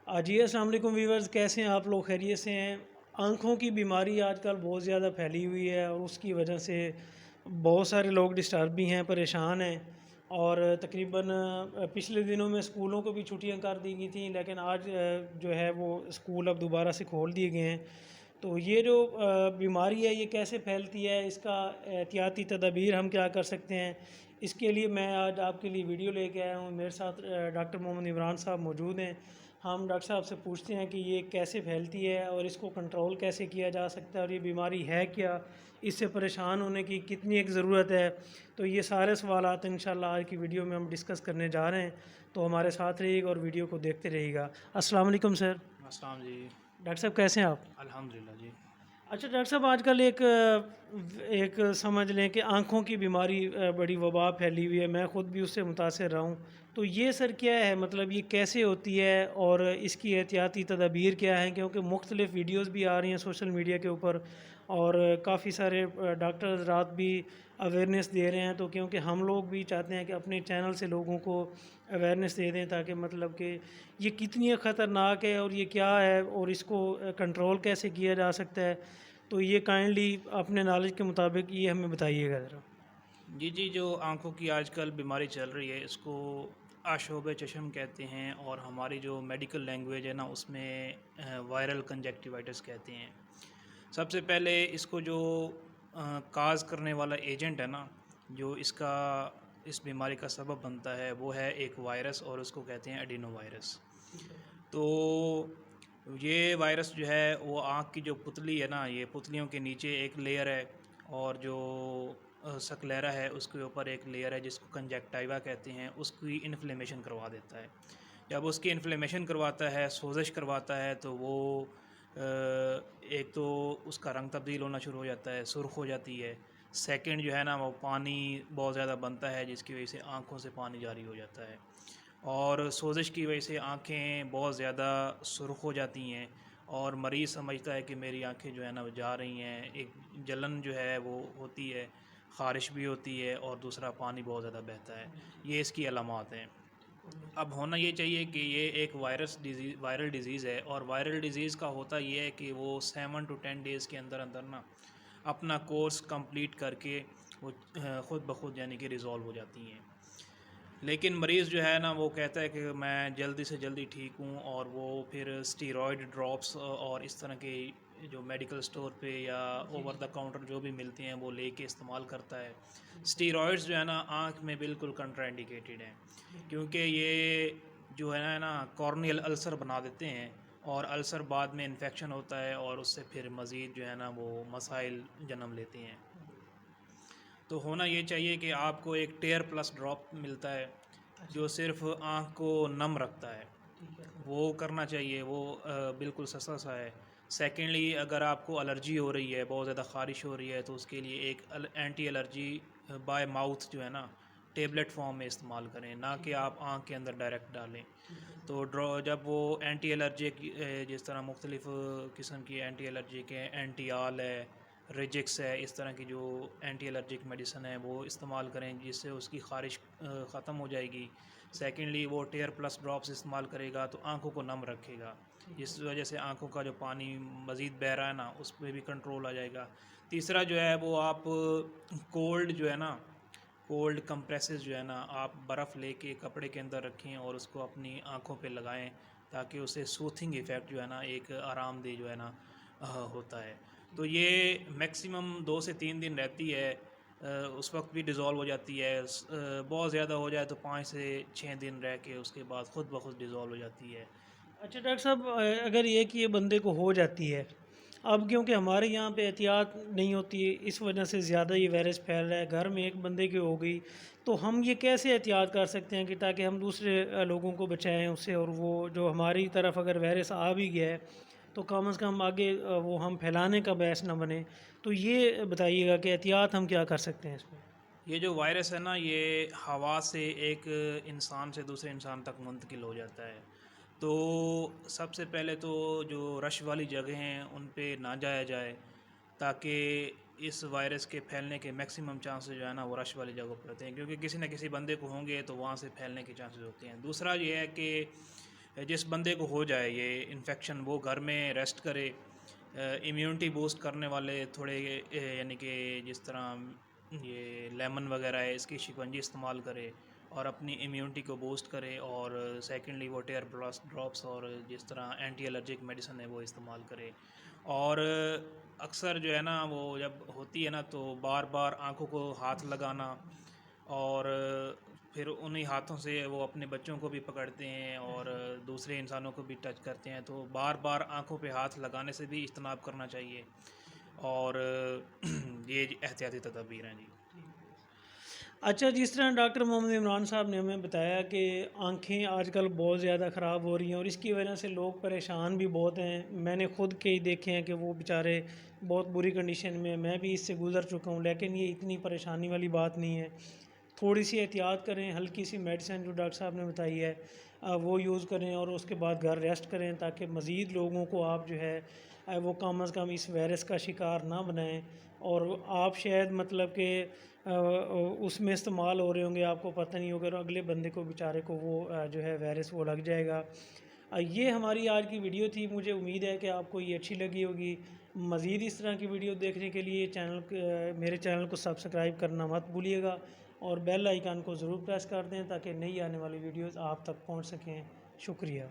جی السلام علیکم ویورز، کیسے ہیں آپ لوگ؟ خیریت سے ہیں؟ آنکھوں کی بیماری آج کل بہت زیادہ پھیلی ہوئی ہے اور اس کی وجہ سے بہت سارے لوگ ڈسٹرب بھی ہیں، پریشان ہیں۔ اور تقریباً پچھلے دنوں میں اسکولوں کو بھی چھٹیاں کر دی گئی تھیں، لیکن آج جو ہے وہ اسکول اب دوبارہ سے کھول دیے گئے ہیں۔ تو یہ جو بیماری ہے یہ کیسے پھیلتی ہے، اس کا احتیاطی تدابیر ہم کیا کر سکتے ہیں، اس کے لیے میں آج آپ کے لیے ویڈیو لے کے آیا ہوں۔ میرے ساتھ ڈاکٹر محمد عمران صاحب موجود ہیں۔ ہم ڈاکٹر صاحب سے پوچھتے ہیں کہ یہ کیسے پھیلتی ہے اور اس کو کنٹرول کیسے کیا جا سکتا ہے، اور یہ بیماری ہے کیا، اس سے پریشان ہونے کی کتنی ایک ضرورت ہے۔ تو یہ سارے سوالات انشاءاللہ آج کی ویڈیو میں ہم ڈسکس کرنے جا رہے ہیں، تو ہمارے ساتھ رہیے گا اور ویڈیو کو دیکھتے رہیے گا۔ السلام علیکم سر۔ السلام جی۔ ڈاکٹر صاحب کیسے ہیں آپ؟ الحمدللہ جی۔ اچھا ڈاکٹر صاحب، آج کل ایک سمجھ لیں کہ آنکھوں کی بیماری بڑی وبا پھیلی ہوئی ہے، میں خود بھی اس سے متاثر رہا ہوں۔ تو یہ سر کیا ہے، مطلب یہ کیسے ہوتی ہے اور اس کی احتیاطی تدابیر کیا ہیں؟ کیونکہ مختلف ویڈیوز بھی آ رہی ہیں سوشل میڈیا کے اوپر، اور کافی سارے ڈاکٹر حضرات بھی اویئرنیس دے رہے ہیں، تو کیونکہ ہم لوگ بھی چاہتے ہیں کہ اپنے چینل سے لوگوں کو اویئرنیس دے دیں، تاکہ مطلب کہ یہ کتنی خطرناک ہے اور یہ کیا ہے اور اس کو کنٹرول کیسے کیا جا سکتا ہے۔ تو یہ کائنڈلی اپنے نالج کے مطابق یہ ہمیں بتائیے گا ذرا۔ جی، جو آنکھوں کی آج کل بیماری چل رہی ہے اس کو آشوب چشم کہتے ہیں، اور ہماری جو میڈیکل لینگویج ہے نا اس میں وائرل کنجکٹیوائٹس کہتے ہیں۔ سب سے پہلے اس کو جو کاز کرنے والا ایجنٹ ہے نا، جو اس بیماری کا سبب بنتا ہے، وہ ہے ایک وائرس، اور اس کو کہتے ہیں ایڈینو وائرس۔ تو یہ وائرس جو ہے وہ آنکھ کی جو پتلی ہے نا، یہ پتلیوں کے نیچے ایک لیئر ہے، اور جو سکلیرا ہے اس کے اوپر ایک لیئر ہے جس کو کنجکٹائیوا کہتے ہیں، اس کی انفلیمیشن کروا دیتا ہے۔ جب اس کی انفلیمیشن کرواتا ہے، سوزش کرواتا ہے، تو وہ ایک تو اس کا رنگ تبدیل ہونا شروع ہو جاتا ہے، سرخ ہو جاتی ہے۔ سیکنڈ جو ہے نا وہ پانی بہت زیادہ بنتا ہے، جس کی وجہ سے آنکھوں سے پانی جاری ہو جاتا ہے، اور سوزش کی وجہ سے آنکھیں بہت زیادہ سرخ ہو جاتی ہیں، اور مریض سمجھتا ہے کہ میری آنکھیں جو ہے نا وہ جا رہی ہیں، ایک جلن جو ہے وہ ہوتی ہے، خارش بھی ہوتی ہے، اور دوسرا پانی بہت زیادہ بہتا ہے۔ یہ اس کی علامات ہیں۔ اب ہونا یہ چاہیے کہ یہ ایک وائرل ڈیزیز ہے، اور وائرل ڈیزیز کا ہوتا یہ ہے کہ وہ 7 to 10 ڈیز کے اندر نا اپنا کورس کمپلیٹ کر کے وہ خود بخود یعنی کہ ریزالو ہو جاتی ہیں۔ لیکن مریض جو ہے نا وہ کہتا ہے کہ میں جلدی سے جلدی ٹھیک ہوں، اور وہ پھر اسٹیرائڈ ڈراپس اور اس طرح کے جو میڈیکل سٹور پہ یا اوور دا کاؤنٹر جو بھی ملتے ہیں وہ لے کے استعمال کرتا ہے۔ اسٹیرائڈز جو ہے نا آنکھ میں بالکل کنٹرا انڈیکیٹڈ ہیں، کیونکہ یہ جو ہے نا کارنیل السر بنا دیتے ہیں، اور السر بعد میں انفیکشن ہوتا ہے، اور اس سے پھر مزید جو ہے نا وہ مسائل جنم لیتے ہیں۔ تو ہونا یہ چاہیے کہ آپ کو ایک ٹیئر پلس ڈراپ ملتا ہے جو صرف آنکھ کو نم رکھتا ہے، وہ کرنا چاہیے، وہ بالکل سستا سا ہے۔ سیکنڈلی، اگر آپ کو الرجی ہو رہی ہے، بہت زیادہ خارش ہو رہی ہے، تو اس کے لیے ایک اینٹی الرجی بائی ماؤتھ جو ہے نا ٹیبلٹ فارم میں استعمال کریں، نہ کہ آپ آنکھ کے اندر ڈائریکٹ ڈالیں۔ تو جب وہ اینٹی الرجک جس طرح مختلف قسم کی اینٹی الرجک ہے، اینٹی آل ہے، ریجکس ہے، اس طرح کی جو اینٹی الرجک میڈیسن ہے وہ استعمال کریں، جس سے اس کی خارش ختم ہو جائے گی۔ سیکنڈلی، وہ ٹیئر پلس ڈراپس استعمال کرے گا تو آنکھوں کو نم رکھے گا، جس وجہ سے آنکھوں کا جو پانی مزید بہہ رہا ہے نا اس پہ بھی کنٹرول آ جائے گا۔ تیسرا جو ہے وہ آپ کولڈ جو ہے نا، کولڈ کمپریسز جو ہے نا، آپ برف لے کے کپڑے کے اندر رکھیں اور اس کو اپنی آنکھوں پہ لگائیں، تاکہ اسے سوتھنگ ایفیکٹ جو ہے نا ایک آرام دہ جو ہے نا ہوتا ہے۔ تو یہ میکسیمم 2 سے 3 دن رہتی ہے، اس وقت بھی ڈیزالو ہو جاتی ہے، بہت زیادہ ہو جائے تو 5 سے 6 دن رہ کے اس کے بعد خود بخود ڈیزالو ہو جاتی ہے۔ اچھا ڈاکٹر صاحب، اگر یہ کہ یہ بندے کو ہو جاتی ہے، اب کیونکہ ہمارے یہاں پہ احتیاط نہیں ہوتی ہے، اس وجہ سے زیادہ یہ وائرس پھیل رہا ہے، گھر میں ایک بندے کی ہو گئی، تو ہم یہ کیسے احتیاط کر سکتے ہیں کہ تاکہ ہم دوسرے لوگوں کو بچائیں اس سے، اور وہ جو ہماری طرف اگر وائرس آ بھی گیا ہے تو کم از کم آگے وہ ہم پھیلانے کا باعث نہ بنے؟ تو یہ بتائیے گا کہ احتیاط ہم کیا کر سکتے ہیں اس میں؟ یہ جو وائرس ہے نا یہ ہوا سے ایک انسان سے دوسرے انسان تک منتقل ہو جاتا ہے۔ تو سب سے پہلے تو جو رش والی جگہیں ہیں ان پہ نہ جایا جائے، تاکہ اس وائرس کے پھیلنے کے میکسیمم چانسز جو ہے نا وہ رش والی جگہوں پہ ہوتے ہیں، کیونکہ کسی نہ کسی بندے کو ہوں گے تو وہاں سے پھیلنے کے چانسز ہوتے ہیں۔ دوسرا یہ ہے کہ جس بندے کو ہو جائے یہ انفیکشن وہ گھر میں ریسٹ کرے، امیونٹی بوسٹ کرنے والے تھوڑے یعنی کہ جس طرح یہ لیمن وغیرہ ہے اس کی شکنجی استعمال کرے اور اپنی امیونٹی کو بوسٹ کرے، اور سیکنڈلی وہ ٹیئر ڈراپس اور جس طرح اینٹی الرجک میڈیسن ہے وہ استعمال کرے. اور اکثر جو ہے نا وہ جب ہوتی ہے نا تو بار بار آنکھوں کو ہاتھ لگانا، اور پھر انہی ہاتھوں سے وہ اپنے بچوں کو بھی پکڑتے ہیں اور دوسرے انسانوں کو بھی ٹچ کرتے ہیں، تو بار بار آنکھوں پہ ہاتھ لگانے سے بھی اجتناب کرنا چاہیے. اور یہ احتیاطی تدابیر ہیں. جی اچھا، جس طرح ڈاکٹر محمد عمران صاحب نے ہمیں بتایا کہ آنکھیں آج کل بہت زیادہ خراب ہو رہی ہیں اور اس کی وجہ سے لوگ پریشان بھی بہت ہیں. میں نے خود کئی دیکھے ہیں کہ وہ بیچارے بہت بری کنڈیشن میں بھی اس سے گزر چکا ہوں، لیکن یہ اتنی پریشانی والی بات نہیں ہے. تھوڑی سی احتیاط کریں، ہلکی سی میڈیسن جو ڈاکٹر صاحب نے بتائی ہے وہ یوز کریں اور اس کے بعد گھر ریسٹ کریں، تاکہ مزید لوگوں کو آپ جو ہے وہ کم از کم اس وائرس کا شکار نہ بنائیں. اور آپ شاید مطلب کہ اس میں استعمال ہو رہے ہوں گے، آپ کو پتہ نہیں ہوگا، اور اگلے بندے کو بیچارے کو وہ جو ہے وائرس وہ لگ جائے گا. یہ ہماری آج کی ویڈیو تھی. مجھے امید ہے کہ آپ کو یہ اچھی لگی ہوگی. مزید اس طرح کی ویڈیو دیکھنے کے لیے میرے چینل کو سبسکرائب کرنا مت بھولیے گا اور بیل آئیکن کو ضرور پریس کر دیں تاکہ نئی آنے والی ویڈیوز آپ تک پہنچ سکیں. شکریہ.